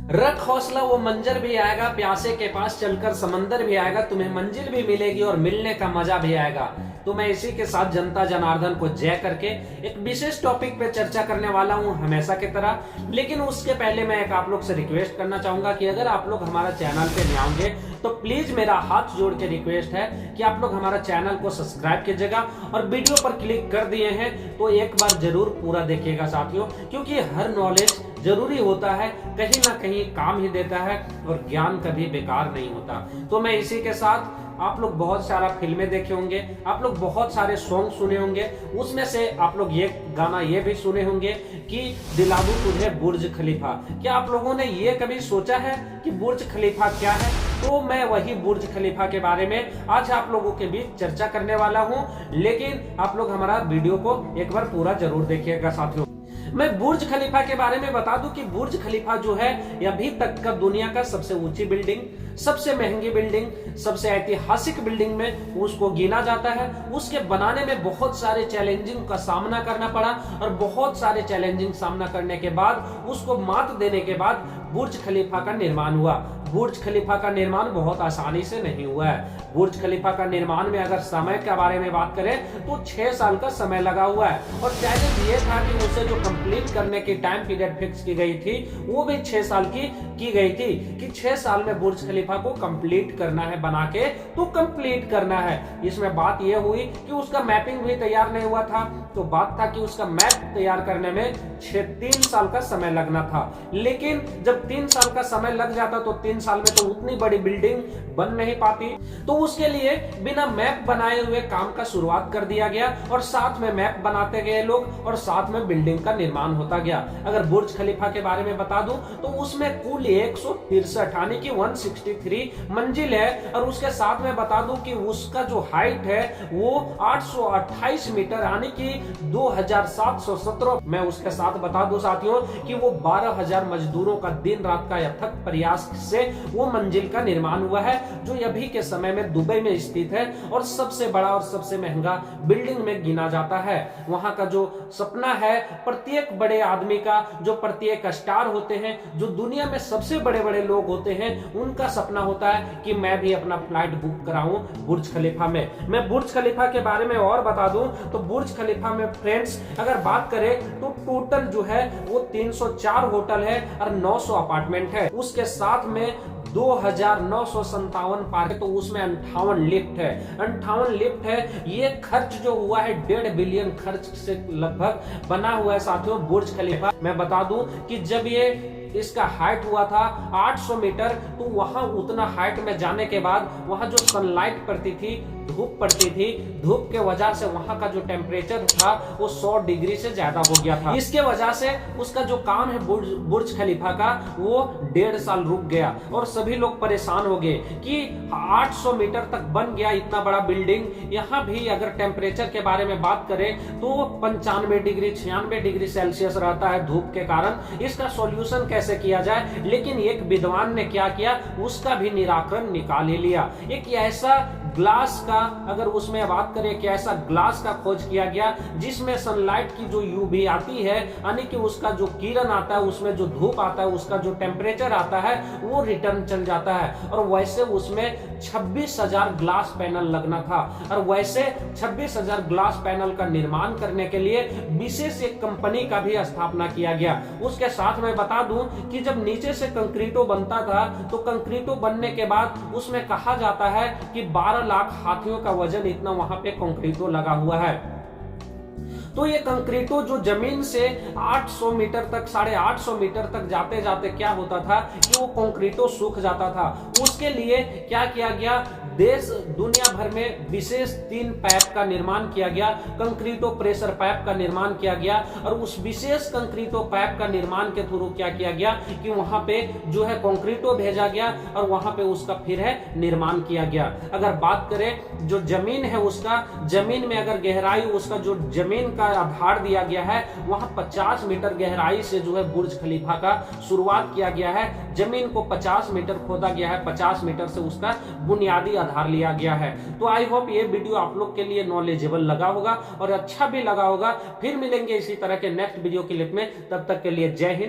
रख हौसला, वो मंजर भी आएगा, प्यासे के पास चलकर समंदर भी आएगा, तुम्हें मंजिल भी मिलेगी और मिलने का मजा भी आएगा। तो मैं इसी के साथ जनता जनार्दन को जय करके एक विशेष टॉपिक पे चर्चा करने वाला हूं हमेशा की तरह। लेकिन उसके पहले मैं एक आप लोग से रिक्वेस्ट करना चाहूंगा कि अगर आप लोग हमारा चैनल पे नए होंगे तो प्लीज मेरा हाथ जोड़ के रिक्वेस्ट है कि आप लोग हमारा चैनल को सब्सक्राइब कीजिएगा और वीडियो पर क्लिक कर दिए हैं तो एक बार जरूर पूरा देखिएगा साथियों, क्योंकि हर नॉलेज जरूरी होता है, कहीं ना कहीं काम ही देता है और ज्ञान कभी बेकार नहीं होता। तो मैं इसी के साथ, आप लोग बहुत सारा फिल्में देखे होंगे, आप लोग बहुत सारे सॉन्ग सुने होंगे, उसमें से आप लोग ये गाना ये भी सुने होंगे कि दिलादू तुझे बुर्ज खलीफा। क्या आप लोगों ने ये कभी सोचा है कि बुर्ज खलीफा क्या है? तो मैं वही बुर्ज खलीफा के बारे में आज आप लोगों के बीच चर्चा करने वाला हूं, लेकिन आप लोग हमारा वीडियो को एक बार पूरा जरूर देखिएगा साथियों। मैं बुर्ज खलीफा के बारे में बता दूं कि बुर्ज खलीफा जो है अभी तक का दुनिया का सबसे ऊंची बिल्डिंग, सबसे महंगी बिल्डिंग, सबसे ऐतिहासिक बिल्डिंग में उसको गिना जाता है। उसके बनाने में बहुत सारे चैलेंजिंग का सामना करना पड़ा और बहुत सारे चैलेंजिंग सामना करने के बाद उसको मात देने के बाद बुर्ज खलीफा का निर्माण हुआ। बुर्ज खलीफा का निर्माण बहुत आसानी से नहीं हुआ है। बुर्ज खलीफा का निर्माण में अगर समय के बारे में बात करें तो 6 साल का समय लगा हुआ है और चैलेंज ये था कि उसे जो कंप्लीट करने की टाइम पीरियड फिक्स की गई थी वो भी 6 साल की गई थी कि 6 साल में बुर्ज खलीफा को कंप्लीट करना है, बना के तो कंप्लीट करना है। इसमें बात यह हुई कि उसका मैपिंग भी तैयार नहीं हुआ था, तो बात था कि उसका मैप तैयार करने में 3 साल का समय लगना था। लेकिन जब 3 साल का समय लग जाता तो 3 साल में तो उतनी बड़ी बिल्डिंग बन नहीं पाती, तो उसके लिए बिना मैप बनाए हुए काम का शुरुआत कर दिया गया और साथ में मैप बनाते गए लोग और साथ में बिल्डिंग का निर्माण होता गया। अगर बुर्ज खलीफा के बारे में बता दूं तो उसमें कुल 163 यानी कि 163 मंजिल है और उसके साथ में बता दूं कि उसका जो हाइट है वो 828 मीटर यानी कि 2717। मैं उसके साथ बता दूं साथियों कि वो 12,000 मजदूरों का दिन रात का अथक प्रयास से वो मंजिल का निर्माण हुआ है, जो अभी के समय में दुबई में स्थित है और सबसे बड़ा और सबसे महंगा बिल्डिंग में गिना जाता है। वहां का जो सपना है प्रत्येक बड़े आदमी का, जो प्रत्येक स्टार होते हैं, जो दुनिया में सबसे बड़े बड़े लोग होते हैं, उनका सपना होता है कि मैं भी अपना फ्लाइट बुक कराऊं बुर्ज खलीफा में। मैं बुर्ज खलीफा के बारे में और बता दूं तो बुर्ज खलीफा में फ्रेंड्स अगर बात करें तो टोटल जो है वो 304 होटल है और 900 अपार्टमेंट है। उसके साथ में 2957 पार्क है, तो उसमें 58 लिफ्ट है। 58 लिफ्ट है। ये खर्च जो हुआ है 1.5 बिलियन खर्च से लगभग बना हुआ है साथियों बुर्ज खलीफा। मैं बता दूं कि जब ये इसका हाइट हुआ था 800 मीटर, तो वहां उतना हाइट में जाने के बाद वहां जो सनलाइट पड़ती थी, धूप पड़ती थी, धूप के वजह से वहां का जो टेम्परेचर था वो 100 डिग्री से ज्यादा हो गया था। इसके वजह से उसका जो काम है बुर्ज खलीफा का वो 1.5 साल रुक गया और सभी लोग परेशान हो गए कि 800 मीटर तक बन गया इतना बड़ा बिल्डिंग। यहाँ भी अगर टेम्परेचर के बारे में बात करें तो 95 डिग्री 96 डिग्री सेल्सियस रहता है धूप के कारण। इसका सॉल्यूशन कैसे किया जाए, लेकिन एक विद्वान ने क्या किया, उसका भी निराकरण निकाल ही लिया। एक ऐसा ग्लास का, अगर उसमें बात करें कि ऐसा ग्लास का खोज किया गया जिसमें सनलाइट की जो यूवी आती है यानी कि उसका जो किरण आता है, उसमें जो धूप आता है, उसका जो टेम्परेचर आता है वो रिटर्न चल जाता है। और वैसे उसमें 26,000 ग्लास पैनल लगना था और वैसे 26,000 ग्लास पैनल का निर्माण करने के लिए विशेष एक कंपनी का भी स्थापना किया गया। उसके साथ में बता दूं कि जब नीचे से कंक्रीटो बनता था तो कंक्रीटो बनने के बाद उसमें कहा जाता है कि 12 लाख हाथियों का वजन इतना वहां पे कंक्रीटो लगा हुआ है। तो ये कंक्रीटो जो जमीन से 800 मीटर तक 850 मीटर तक जाते जाते क्या होता था कि वो कंक्रीटो सूख जाता था। उसके लिए क्या किया गया, देश दुनिया भर में विशेष 3 पाइप का निर्माण किया गया। कंक्रीटो प्रेशर पाइप का निर्माण किया गया और उस विशेष कंक्रीटो पाइप का निर्माण के थ्रू क्या किया गया कि वहां पे जो है कंक्रीटो भेजा गया और वहां पे उसका फिर है निर्माण किया गया। अगर बात करें जो जमीन है, उसका जमीन में अगर गहराई, उसका जो जमीन का आधार दिया गया है वहां 50 मीटर गहराई से जो है बुर्ज खलीफा का शुरुआत किया गया है। जमीन को 50 मीटर खोदा गया है, 50 मीटर से उसका बुनियादी आधार लिया गया है। तो आई होप ये वीडियो आप लोग के लिए नॉलेजेबल लगा होगा और अच्छा भी लगा होगा। फिर मिलेंगे इसी तरह के नेक्स्ट वीडियो क्लिप में, तब तक के लिए जय हिंद।